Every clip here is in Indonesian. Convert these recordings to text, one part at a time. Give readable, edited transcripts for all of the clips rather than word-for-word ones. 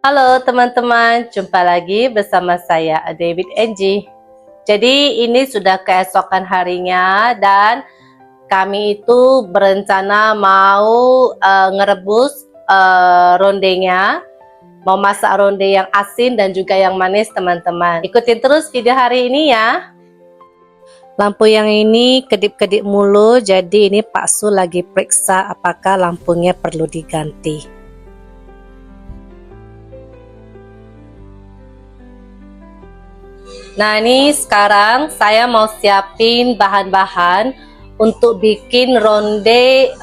Halo teman-teman, jumpa lagi bersama saya David Angie. Jadi ini sudah keesokan harinya dan kami itu berencana mau ngerebus rondenya, mau masak ronde yang asin dan juga yang manis teman-teman. Ikutin terus video hari ini ya. Lampu yang ini kedip-kedip mulu, jadi ini Pak Su lagi periksa apakah lampunya perlu diganti. Nah ini sekarang saya mau siapin bahan-bahan untuk bikin ronde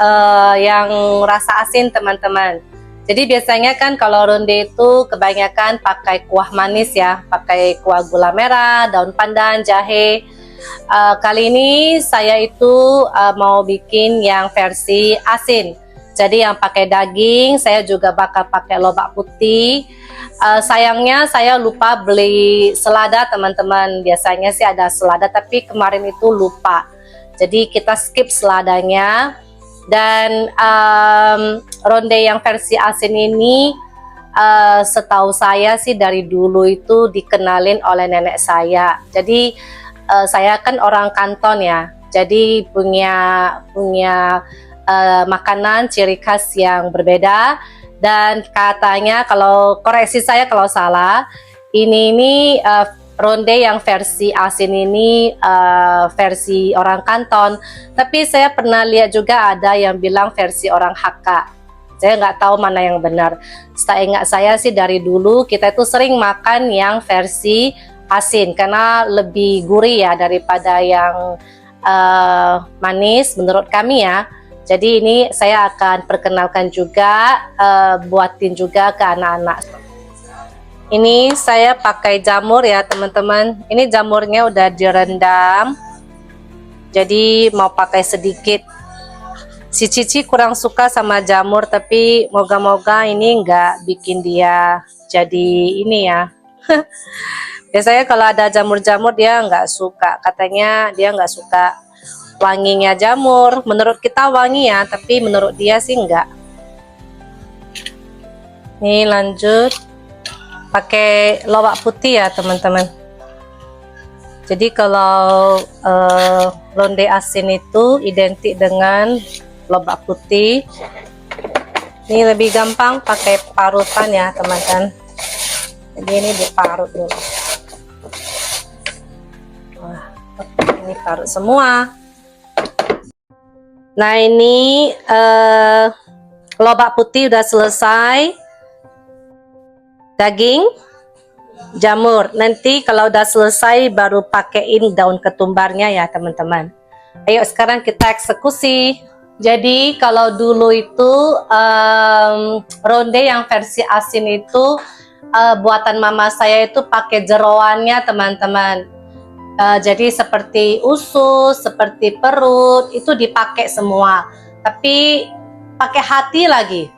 yang rasa asin teman-teman. Jadi biasanya kan kalau ronde itu kebanyakan pakai kuah manis ya, pakai kuah gula merah, daun pandan, jahe. Kali ini saya itu mau bikin yang versi asin. Jadi yang pakai daging, saya juga bakal pakai lobak putih. Sayangnya saya lupa beli selada teman-teman. Biasanya sih ada selada, tapi kemarin itu lupa. Jadi kita skip seladanya. Dan ronde yang versi asin ini setahu saya sih dari dulu itu dikenalin oleh nenek saya. Jadi saya kan orang Kanton ya. Jadi punya makanan ciri khas yang berbeda. Dan katanya, kalau koreksi saya kalau salah, ini ronde yang versi asin ini versi orang Kanton, tapi saya pernah lihat juga ada yang bilang versi orang Hakka. Saya nggak tahu mana yang benar. Seingat saya sih dari dulu kita itu sering makan yang versi asin karena lebih gurih ya daripada yang manis menurut kami ya. Jadi ini saya akan perkenalkan juga, buatin juga ke anak-anak. Ini saya pakai jamur ya teman-teman. Ini jamurnya udah direndam. Jadi mau pakai sedikit. Si Cici kurang suka sama jamur, tapi moga-moga ini nggak bikin dia jadi ini ya. Biasanya kalau ada jamur-jamur dia nggak suka. Katanya dia nggak suka wanginya jamur. Menurut kita wangi ya, tapi menurut dia sih enggak. Nih lanjut pakai lobak putih ya teman-teman. Jadi kalau ronde asin itu identik dengan lobak putih. Ini lebih gampang pakai parutan ya teman-teman. Jadi ini diparut dulu. Wah, ini parut semua. Nah ini lobak putih udah selesai, daging, jamur. Nanti kalau udah selesai baru pakaiin daun ketumbarnya ya teman-teman. Ayo sekarang kita eksekusi. Jadi kalau dulu itu ronde yang versi asin itu buatan mama saya itu pakai jeroannya teman-teman. Jadi seperti usus, seperti perut itu dipakai semua. Tapi pakai hati lagi,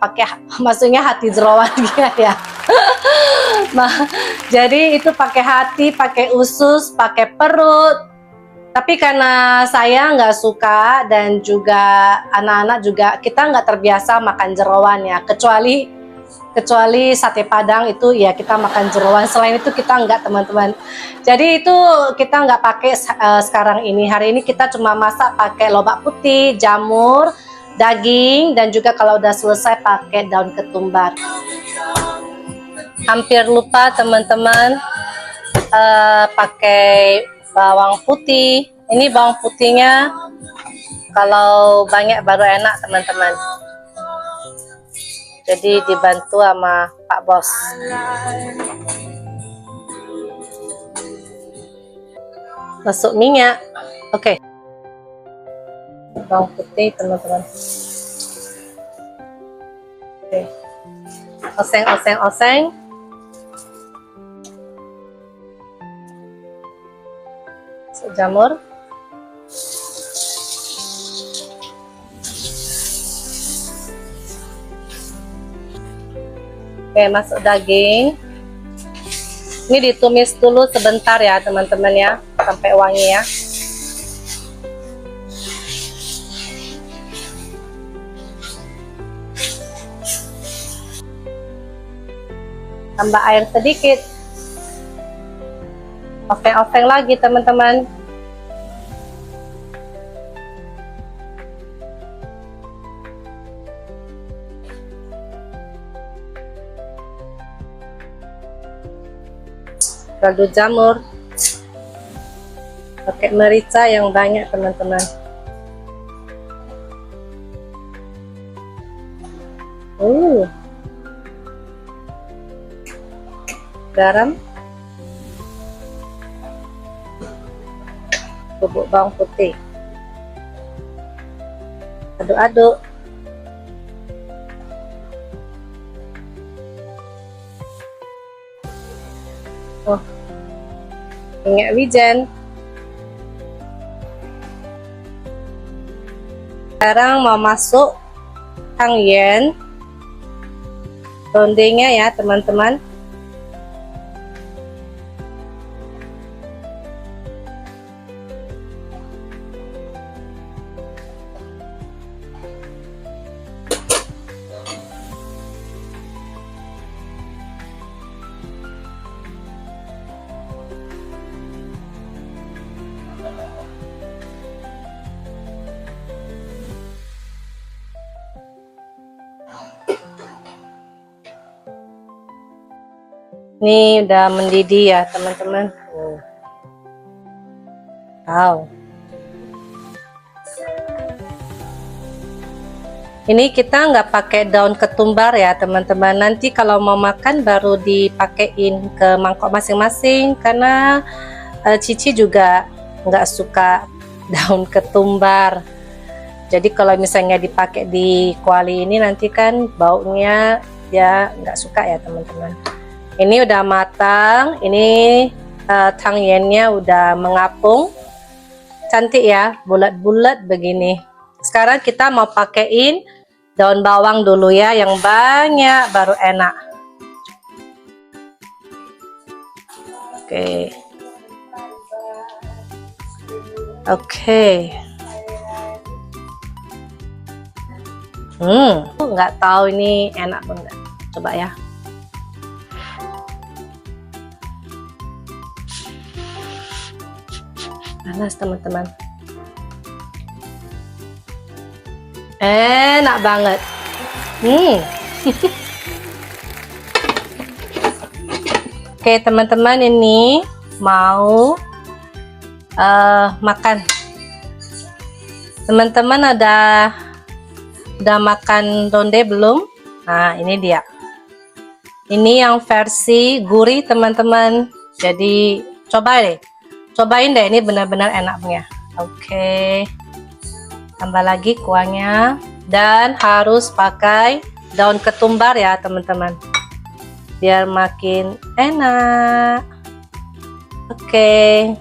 maksudnya hati jeroannya ya. Nah, jadi itu pakai hati, pakai usus, pakai perut. Tapi karena saya nggak suka dan juga anak-anak juga kita nggak terbiasa makan jeroan ya, kecuali sate padang itu ya kita makan jeroan. Selain itu kita enggak teman-teman. Jadi itu kita nggak pakai sekarang ini. Hari ini kita cuma masak pakai lobak putih, jamur, daging, dan juga kalau udah selesai pakai daun ketumbar. Hampir lupa teman-teman pakai bawang putih. Ini bawang putihnya kalau banyak baru enak teman-teman. Jadi dibantu sama Pak Bos. Masuk minyak. Oke. Bawang putih teman-teman. Oke. Oseng. Masuk jamur. Oke, masuk daging. Ini ditumis dulu sebentar ya teman-teman ya, sampai wangi ya. Tambah air sedikit. Oseng-oseng lagi teman-teman. Kaldu jamur. Pakai merica yang banyak teman-teman. Garam, bubuk bawang putih, aduk-aduk. Minyak wijen. Sekarang mau masuk tang yen, rondenya ya teman-teman. Ini udah mendidih ya teman-teman. Wow. Ini kita nggak pakai daun ketumbar ya teman-teman. Nanti kalau mau makan baru dipakein ke mangkok masing-masing, karena Cici juga nggak suka daun ketumbar. Jadi kalau misalnya dipakai di kuali ini nanti kan baunya dia nggak suka ya teman-teman. Ini udah matang. Ini tang yennya udah mengapung. Cantik ya, bulat-bulat begini. Sekarang kita mau pakein daun bawang dulu ya, yang banyak baru enak. Oke. Nggak tahu ini enak banget. Coba ya. Panas teman-teman. Enak banget. Oke teman-teman, ini mau makan. Teman-teman udah makan ronde belum? Nah ini dia. Ini yang versi gurih teman-teman. Jadi cobain deh, ini benar-benar enaknya. Oke. Tambah lagi kuahnya, dan harus pakai daun ketumbar ya teman-teman, biar makin enak. Oke.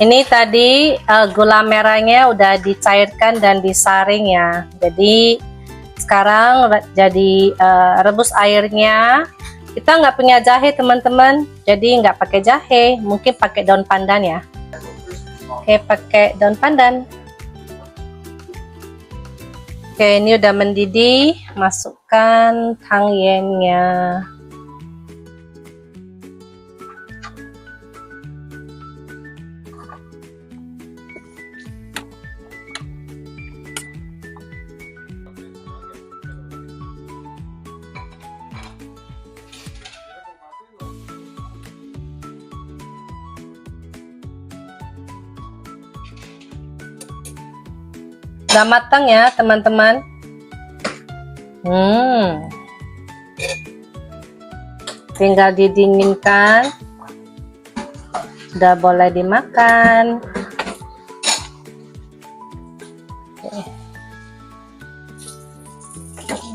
Ini tadi gula merahnya udah dicairkan dan disaring ya. Jadi sekarang jadi rebus airnya. Kita nggak punya jahe teman-teman, jadi nggak pakai jahe, mungkin pakai daun pandan ya. Oke, pakai daun pandan. Oke, ini udah mendidih, masukkan tang yennya. Udah matang ya teman-teman. Tinggal didinginkan, udah boleh dimakan.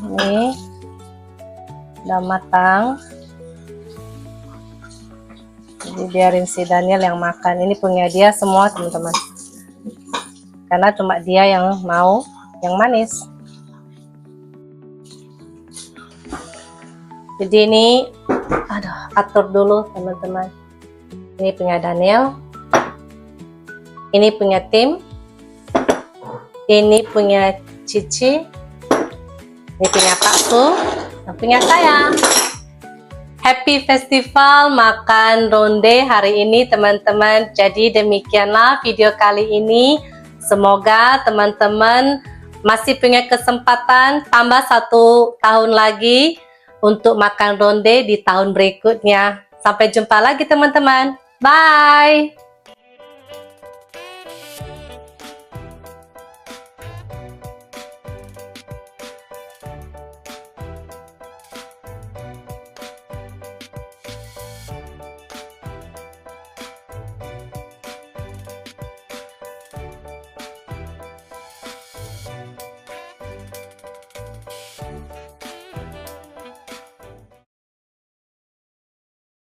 Ini udah matang, jadi biarin si Daniel yang makan. Ini punya dia semua teman-teman, karena cuma dia yang mau yang manis. Jadi ini atur dulu teman-teman. Ini punya Daniel, ini punya Tim, ini punya Cici, ini punya Pak Su, punya saya. Happy Festival Makan Ronde hari ini teman-teman. Jadi demikianlah video kali ini. Semoga teman-teman masih punya kesempatan tambah 1 tahun lagi untuk makan ronde di tahun berikutnya. Sampai jumpa lagi teman-teman. Bye!